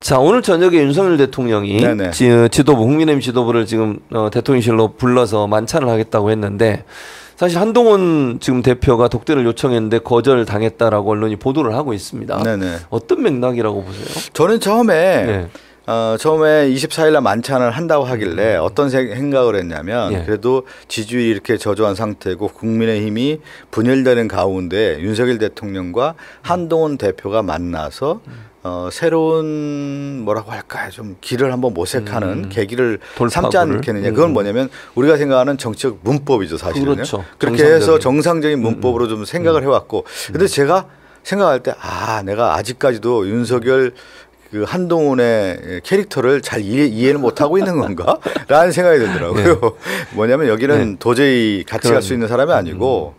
자, 오늘 저녁에 윤석열 대통령이 지도부, 국민의힘 지도부를 지금 대통령실로 불러서 만찬을 하겠다고 했는데, 사실 한동훈 지금 대표가 독대를 요청했는데 거절당했다라고 언론이 보도를 하고 있습니다. 네네. 어떤 맥락이라고 보세요? 저는 처음에 24일 날 만찬을 한다고 하길래 어떤 생각을 했냐면 그래도 지지율이 이렇게 저조한 상태고 국민의힘이 분열되는 가운데 윤석열 대통령과 한동훈 대표가 만나서 새로운 뭐라고 할까요? 좀 길을 한번 모색하는 계기를 삼지 않겠느냐. 그건 뭐냐면 우리가 생각하는 정치적 문법이죠, 사실은요. 그렇죠. 그렇게 해서 정상적인 문법으로 좀 생각을 해왔고. 근데 제가 생각할 때 내가 아직까지도 윤석열 그 한동훈의 캐릭터를 잘 이해를 못하고 있는 건가? 라는 생각이 들더라고요. 뭐냐면 여기는 도저히 같이 갈 수 있는 사람이 아니고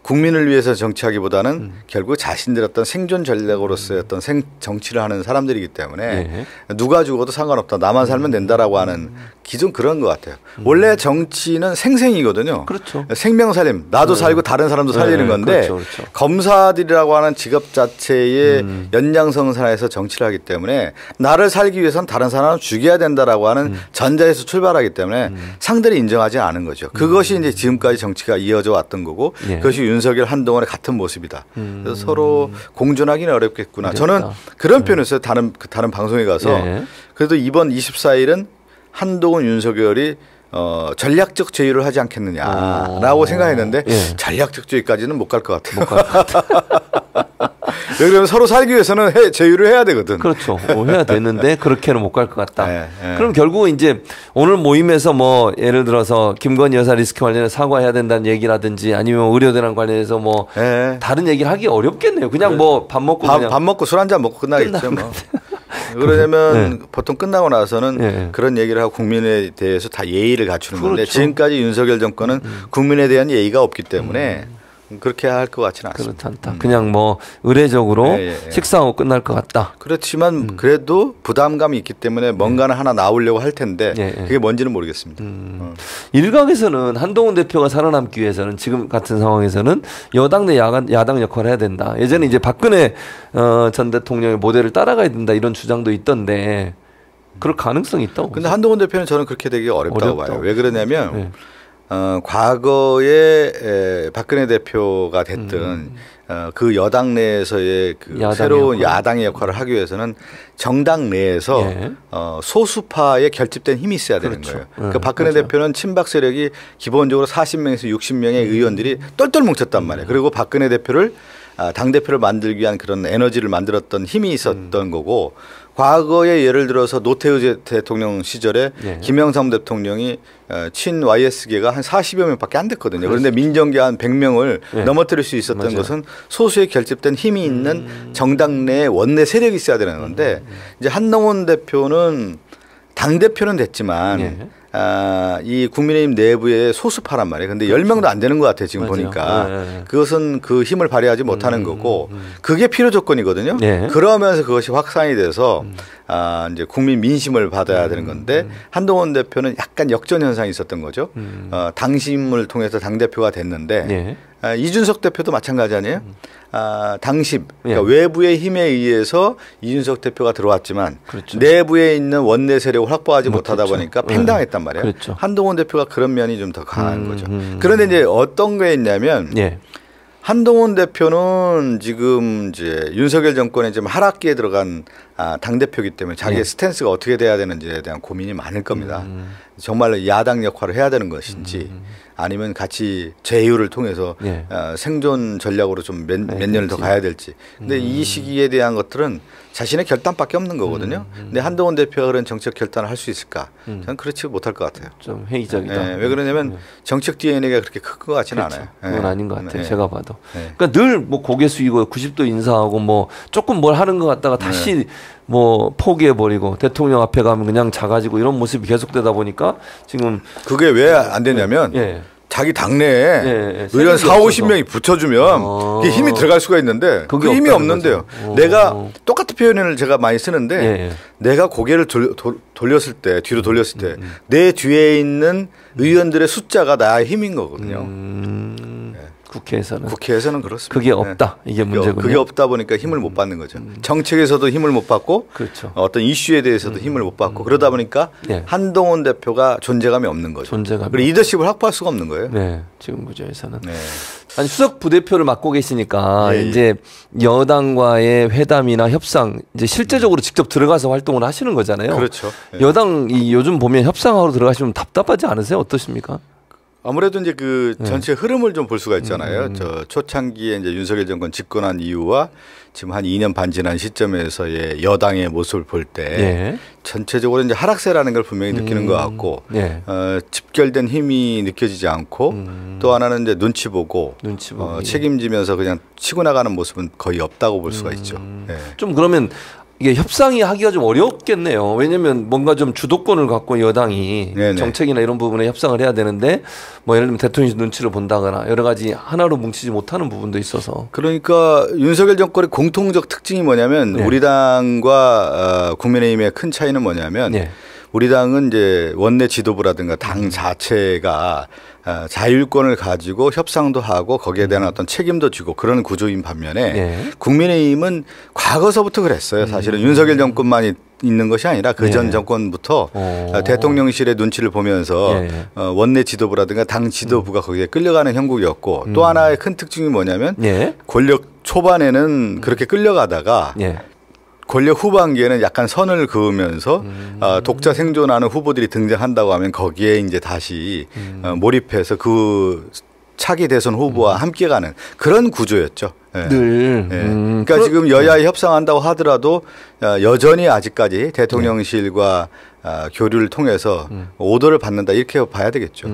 국민을 위해서 정치하기보다는 결국 자신들 어떤 생존 전략으로서의 어떤 정치를 하는 사람들이기 때문에 누가 죽어도 상관없다. 나만 살면 된다라고 하는 기존 그런 것 같아요. 원래 정치는 생생이거든요. 그렇죠. 생명살림. 나도 살고 다른 사람도 살리는 건데 그렇죠. 검사들이라고 하는 직업 자체의 연장성사에서 정치를 하기 때문에 나를 살기 위해서는 다른 사람을 죽여야 된다라고 하는 전자에서 출발하기 때문에 상대를 인정하지 않은 거죠. 그것이 이제 지금까지 정치가 이어져 왔던 거고 그것이 윤석열 한동훈의 같은 모습이다. 그래서 서로 공존하기는 어렵겠구나. 저는 그런 표현을 다른 방송에 가서 그래도 이번 24일은 한동훈 윤석열이 전략적 제휴를 하지 않겠느냐라고 생각했는데 전략적 제휴까지는 못 갈 것 같아요. 왜 그러면 서로 살기 위해서는 제휴를 해야 되거든. 그렇죠. 해야 되는데 그렇게는 못 갈 것 같다. 그럼 결국 이제 오늘 모임에서 뭐 예를 들어서 김건희 여사 리스크 관련해 사과해야 된다는 얘기라든지 아니면 의료대란 관련해서 뭐 다른 얘기를 하기 어렵겠네요. 그냥 뭐 밥 먹고 밥 먹고 술 한잔 먹고 끝나겠죠. 뭐. 그러냐면 보통 끝나고 나서는 그런 얘기를 하고 국민에 대해서 다 예의를 갖추는 건데 지금까지 윤석열 정권은 국민에 대한 예의가 없기 때문에 그렇게 할 것 같지는 않습니다. 그렇지 않다. 그냥 뭐 의례적으로 식사하고 끝날 것 같다. 그렇지만 그래도 부담감이 있기 때문에 뭔가는 하나 나오려고 할 텐데 그게 뭔지는 모르겠습니다. 일각에서는 한동훈 대표가 살아남기 위해서는 지금 같은 상황에서는 여당 내 야당 역할을 해야 된다. 예전에 이제 박근혜 전 대통령의 모델을 따라가야 된다 이런 주장도 있던데 그럴 가능성이 있다고. 근데 한동훈 대표는 저는 그렇게 되기 어렵다고 봐요. 왜 그러냐면 과거에 박근혜 대표가 됐든 그 여당 내에서의 그 새로운 야당의 역할을 하기 위해서는 정당 내에서 소수파에 결집된 힘이 있어야 되는 거예요. 그러니까 박근혜 대표는 친박 세력이 기본적으로 40명에서 60명의 의원들이 똘똘 뭉쳤단 말이에요. 그리고 박근혜 대표를 당대표를 만들기 위한 그런 에너지를 만들었던 힘이 있었던 거고 과거에 예를 들어서 노태우 대통령 시절에 김영삼 대통령이 친 YS계가 한 40여 명밖에 안 됐거든요. 그런데 민정계 한 100명을 넘어뜨릴 수 있었던 것은 소수에 결집된 힘이 있는 정당 내에 원내 세력이 있어야 되는 건데 이제 한동훈 대표는 당대표는 됐지만 이 국민의힘 내부의 소수파란 말이에요. 근데 10명도 안 되는 것 같아요. 지금 보니까. 그것은 그 힘을 발휘하지 못하는 거고 그게 필요 조건이거든요. 그러면서 그것이 확산이 돼서 이제 국민 민심을 받아야 되는 건데 한동훈 대표는 약간 역전 현상이 있었던 거죠. 당심을 통해서 당대표가 됐는데 이준석 대표도 마찬가지 아니에요? 당심, 그러니까 외부의 힘에 의해서 이준석 대표가 들어왔지만 내부에 있는 원내 세력을 확보하지 못하다 보니까 팽당했단 말이에요. 한동훈 대표가 그런 면이 좀 더 강한 거죠. 그런데 이제 어떤 게 있냐면 한동훈 대표는 지금 이제 윤석열 정권에 지금 하락기에 들어간 당대표이기 때문에 자기의 스탠스가 어떻게 돼야 되는지에 대한 고민이 많을 겁니다. 정말로 야당 역할을 해야 되는 것인지 아니면 같이 제휴를 통해서 생존 전략으로 좀 몇 년을 더 가야 될지. 근데 이 시기에 대한 것들은 자신의 결단밖에 없는 거거든요. 근데 한동훈 대표가 그런 정책 결단을 할 수 있을까? 저는 그렇지 못할 것 같아요. 좀 회의적이다. 왜 그러냐면 정책 DNA가 그렇게 큰 것 같지는 않아요. 그건 아닌 것 같아요. 제가 봐도. 그러니까 늘 뭐 고개 숙이고 90도 인사하고 뭐 조금 뭘 하는 것 같다가 다시 뭐 포기해버리고 대통령 앞에 가면 그냥 작아지고 이런 모습이 계속되다 보니까 지금 그게 왜 안 되냐면 자기 당내에 의원 4, 50명이 붙여주면 그게 힘이 들어갈 수가 있는데 그 힘이 없는데요. 내가 똑같은 표현을 제가 많이 쓰는데 내가 고개를 돌렸을 때 뒤로 돌렸을 때 내 뒤에 있는 의원들의 숫자가 나의 힘인 거거든요. 국회에서는 그렇습니다. 그게 없다. 네. 이게 문제군요. 그게 없다 보니까 힘을 못 받는 거죠. 정책에서도 힘을 못 받고 그렇죠. 어떤 이슈에 대해서도 힘을 못 받고 그러다 보니까 네. 한동훈 대표가 존재감이 없는 거죠. 그리고 리더십을 확보할 수가 없는 거예요. 네, 지금 구조에서는. 네. 아니 수석 부대표를 맡고 계시니까 네. 이제 여당과의 회담이나 협상 이제 실제적으로 직접 들어가서 활동을 하시는 거잖아요. 그렇죠. 네. 여당이 요즘 보면 협상하러 들어가시면 답답하지 않으세요? 어떠십니까? 아무래도 이제 그 전체 흐름을 좀 볼 수가 있잖아요. 저 초창기에 이제 윤석열 정권 집권한 이후와 지금 한 2년 반 지난 시점에서의 여당의 모습을 볼 때 예. 전체적으로 이제 하락세라는 걸 분명히 느끼는 것 같고 예. 집결된 힘이 느껴지지 않고 또 하나는 이제 눈치 보고 책임지면서 그냥 치고 나가는 모습은 거의 없다고 볼 수가 있죠. 예. 좀 그러면 이게 협상이 하기가 좀 어렵겠네요. 왜냐하면 뭔가 좀 주도권을 갖고 여당이 네네. 정책이나 이런 부분에 협상을 해야 되는데 뭐 예를 들면 대통령 눈치를 본다거나 여러 가지 하나로 뭉치지 못하는 부분도 있어서. 그러니까 윤석열 정권의 공통적 특징이 뭐냐면 네. 우리 당과 국민의힘의 큰 차이는 뭐냐면 네. 우리 당은 이제 원내 지도부라든가 당 자체가 자율권을 가지고 협상도 하고 거기에 대한 어떤 책임도 지고 그런 구조인 반면에 네. 국민의힘은 과거서부터 그랬어요. 사실은 윤석열 정권만이 있는 것이 아니라 그 전 정권부터 대통령실의 눈치를 보면서 원내 지도부라든가 당 지도부가 거기에 끌려가는 형국이었고 또 하나의 큰 특징이 뭐냐면 권력 초반에는 그렇게 끌려가다가 권력 후반기에는 약간 선을 그으면서 독자 생존하는 후보들이 등장한다고 하면 거기에 이제 다시 몰입해서 그 차기 대선 후보와 함께 가는 그런 구조였죠. 네. 늘. 네. 그러니까 지금 여야에 협상한다고 하더라도 여전히 아직까지 대통령실과 교류를 통해서 오더를 받는다 이렇게 봐야 되겠죠.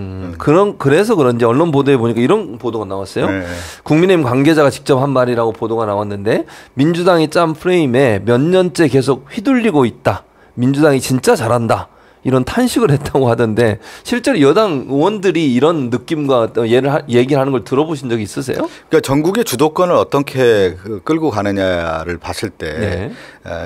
그래서 그런지 언론 보도에 보니까 이런 보도가 나왔어요. 네. 국민의힘 관계자가 직접 한 말이라고 보도가 나왔는데 민주당이 짠 프레임에 몇 년째 계속 휘둘리고 있다. 민주당이 진짜 잘한다. 이런 탄식을 했다고 하던데 실제로 여당 의원들이 이런 느낌과 얘기를 하는 걸 들어보신 적이 있으세요? 그러니까 전국의 주도권을 어떻게 끌고 가느냐를 봤을 때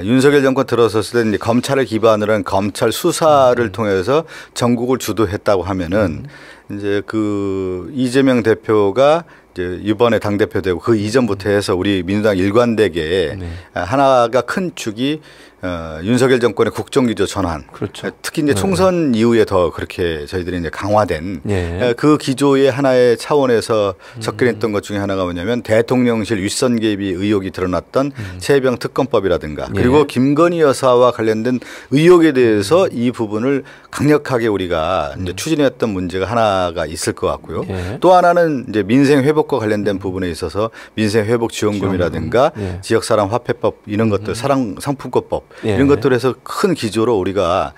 윤석열 정권 들어섰을 때 이제 검찰을 기반으로 한 검찰 수사를 통해서 전국을 주도했다고 하면은 이제 그 이재명 대표가 이제 이번에 당대표 되고 그 이전부터 해서 우리 민주당 일관되게 하나가 큰 축이 윤석열 정권의 국정기조 전환. 그렇죠. 특히 이제 총선 이후에 더 그렇게 저희들이 이제 강화된 그 기조의 하나의 차원에서 접근했던 것 중에 하나가 뭐냐면 대통령실 윗선 개입이 의혹이 드러났던 최혜병 특검법이라든가 그리고 김건희 여사와 관련된 의혹에 대해서 이 부분을 강력하게 우리가 이제 추진했던 문제가 하나가 있을 것 같고요. 또 하나는 이제 민생 회복과 관련된 부분에 있어서 민생 회복 지원금이라든가 지역사랑 화폐법 이런 것들 상품권법 이런 것들에서 큰 기조로 우리가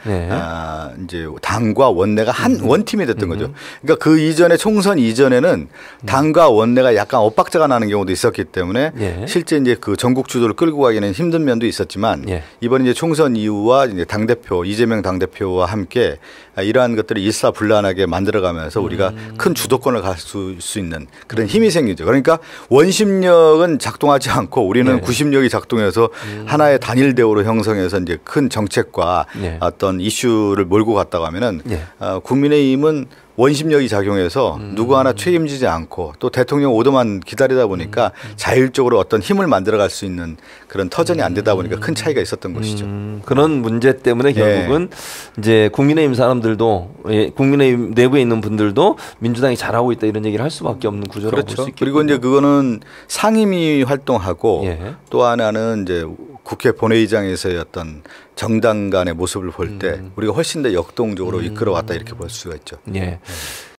이제 당과 원내가 한 원팀이 됐던 거죠. 그러니까 그 이전에 총선 이전에는 당과 원내가 약간 엇박자가 나는 경우도 있었기 때문에 실제 이제 그 전국 주도를 끌고 가기는 힘든 면도 있었지만 이번 이제 총선 이후와 이제 당대표 이재명 당대표와 함께 이러한 것들을 일사불란하게 만들어가면서 우리가 큰 주도권을 가질 수 있는 그런 힘이 생기죠. 그러니까 원심력은 작동하지 않고 우리는 구심력이 작동해서 하나의 단일 대우로 형성해서 이제 큰 정책과 어떤 이슈를 몰고 갔다고 하면은 국민의힘은 원심력이 작용해서 누구 하나 책임지지 않고 또 대통령 오더만 기다리다 보니까 자율적으로 어떤 힘을 만들어갈 수 있는 그런 터전이 안 되다 보니까 큰 차이가 있었던 것이죠. 그런 문제 때문에 결국은 이제 국민의힘 사람들도 국민의힘 내부에 있는 분들도 민주당이 잘하고 있다 이런 얘기를 할 수밖에 없는 구조라고 볼 수 있겠죠. 그리고 이제 그거는 상임위 활동하고 또 하나는 이제 국회 본회의장에서의 어떤 정당 간의 모습을 볼 때 우리가 훨씬 더 역동적으로 이끌어왔다 이렇게 볼 수가 있죠.